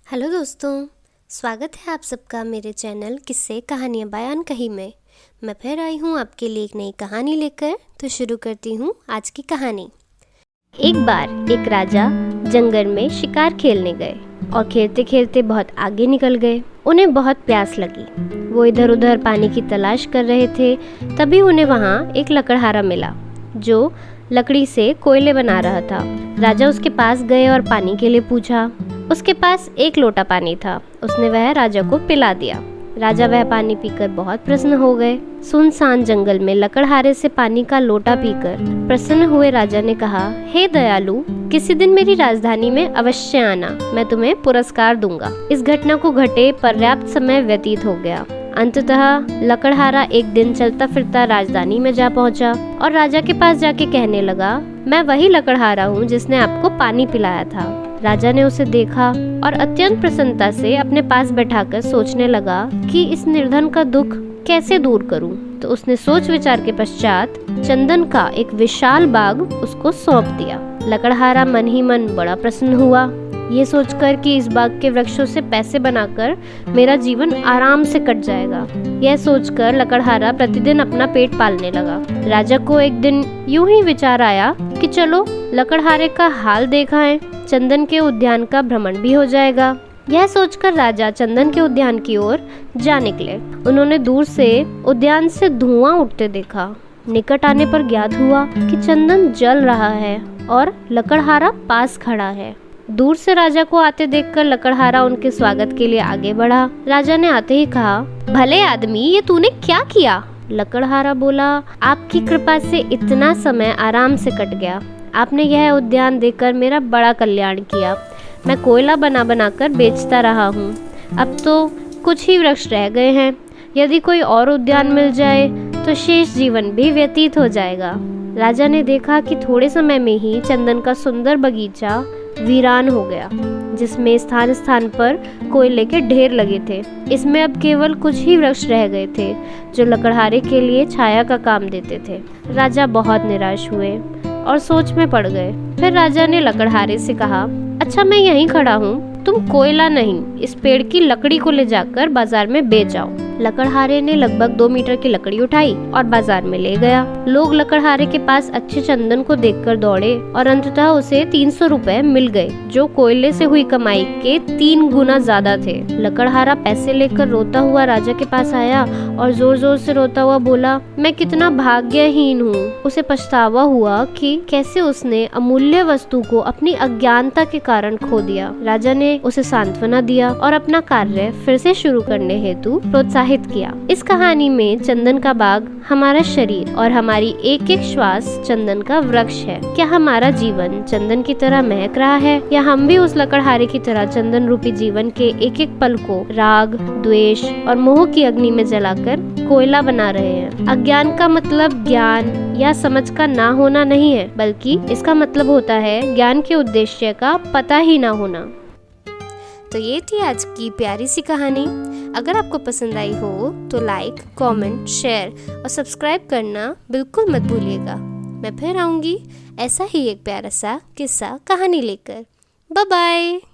Hello दोस्तों, स्वागत है आप सबका मेरे चैनल किस्से कहानियाँ बयान कही में। मैं फिर आई हूँ आपके लिए एक नई कहानी लेकर। तो शुरू करती हूँ आज की कहानी। एक बार एक राजा जंगल में शिकार खेलने गए और खेलते खेलते बहुत आगे निकल गए। उन्हें बहुत प्यास लगी। वो इधर उधर पानी की तलाश कर रहे थे। तभी उन्हें वहाँ एक लकड़हारा मिला जो लकड़ी से कोयले बना रहा था। राजा उसके पास गए और पानी के लिए पूछा। उसके पास एक लोटा पानी था। उसने वह राजा को पिला दिया। राजा वह पानी पीकर बहुत प्रसन्न हो गए। सुनसान जंगल में लकड़हारे से पानी का लोटा पीकर प्रसन्न हुए राजा ने कहा, हे दयालु, किसी दिन मेरी राजधानी में अवश्य आना, मैं तुम्हें पुरस्कार दूंगा। इस घटना को घटे पर्याप्त समय व्यतीत हो गया। अंततः लकड़हारा एक दिन चलता फिरता राजधानी में जा पहुंचा और राजा के पास जाके कहने लगा, मैं वही लकड़हारा हूँ जिसने आपको पानी पिलाया था। राजा ने उसे देखा और अत्यंत प्रसन्नता से अपने पास बैठाकर सोचने लगा कि इस निर्धन का दुख कैसे दूर करूं। तो उसने सोच विचार के पश्चात चंदन का एक विशाल बाग उसको सौंप दिया। लकड़हारा मन ही मन बड़ा प्रसन्न हुआ, ये सोचकर कि इस बाग के वृक्षों से पैसे बनाकर मेरा जीवन आराम से कट जाएगा। यह सोचकर लकड़हारा प्रतिदिन अपना पेट पालने लगा। राजा को एक दिन यूं ही विचार आया कि चलो लकड़हारे का हाल देखा है, चंदन के उद्यान का भ्रमण भी हो जाएगा। यह सोचकर राजा चंदन के उद्यान की ओर जा निकले। उन्होंने दूर से उद्यान से धुआं उठते देखा। निकट आने पर ज्ञात हुआ कि चंदन जल रहा है और लकड़हारा पास खड़ा है। दूर से राजा को आते देखकर लकड़हारा उनके स्वागत के लिए आगे बढ़ा। राजा ने आते ही कहा, भले आदमी, ये तूने क्या किया? लकड़हारा बोला, आपकी कृपा से इतना समय आराम से कट गया। आपने यह उद्यान देकर मेरा बड़ा कल्याण किया। मैं कोयला बना बना कर बेचता रहा हूँ। अब तो कुछ ही वृक्ष रह गए हैं। यदि कोई और उद्यान मिल जाए तो शेष जीवन भी व्यतीत हो जाएगा। राजा ने देखा कि थोड़े समय में ही चंदन का सुंदर बगीचा वीरान हो गया, जिसमें स्थान स्थान पर कोयले के ढेर लगे थे। इसमें अब केवल कुछ ही वृक्ष रह गए थे जो लकड़हारे के लिए छाया का काम देते थे। राजा बहुत निराश हुए और सोच में पड़ गए। फिर राजा ने लकड़हारे से कहा, अच्छा, मैं यहीं खड़ा हूँ, तुम कोयला नहीं, इस पेड़ की लकड़ी को ले जाकर बाजार में बेच आओ। लकड़हारे ने लगभग 2 मीटर की लकड़ी उठाई और बाजार में ले गया। लोग लकड़हारे के पास अच्छे चंदन को देखकर दौड़े और अंततः उसे 300 रुपए मिल गए, जो कोयले से हुई कमाई के 3 गुना ज्यादा थे। लकड़हारा पैसे लेकर रोता हुआ राजा के पास आया और जोर जोर से रोता हुआ बोला, मैं कितना भाग्यहीन हूँ। उसे पछतावा हुआ कि कैसे उसने अमूल्य वस्तु को अपनी अज्ञानता के कारण खो दिया। राजा ने उसे सांत्वना दिया और अपना कार्य फिर से शुरू करने हेतु प्रोत्साहित किया। इस कहानी में चंदन का बाग हमारा शरीर और हमारी एक एक श्वास चंदन का वृक्ष है। क्या हमारा जीवन चंदन की तरह महक रहा है, या हम भी उस लकड़हारे की तरह चंदन रूपी जीवन के एक एक पल को राग, द्वेष और मोह की अग्नि में जलाकर कोयला बना रहे हैं? अज्ञान का मतलब ज्ञान या समझ का ना होना नहीं है, बल्कि इसका मतलब होता है ज्ञान के उद्देश्य का पता ही ना होना। तो ये थी आज की प्यारी सी कहानी। अगर आपको पसंद आई हो तो लाइक, कमेंट, शेयर और सब्सक्राइब करना बिल्कुल मत भूलिएगा। मैं फिर आऊँगी ऐसा ही एक प्यारा सा किस्सा कहानी लेकर। Bye bye.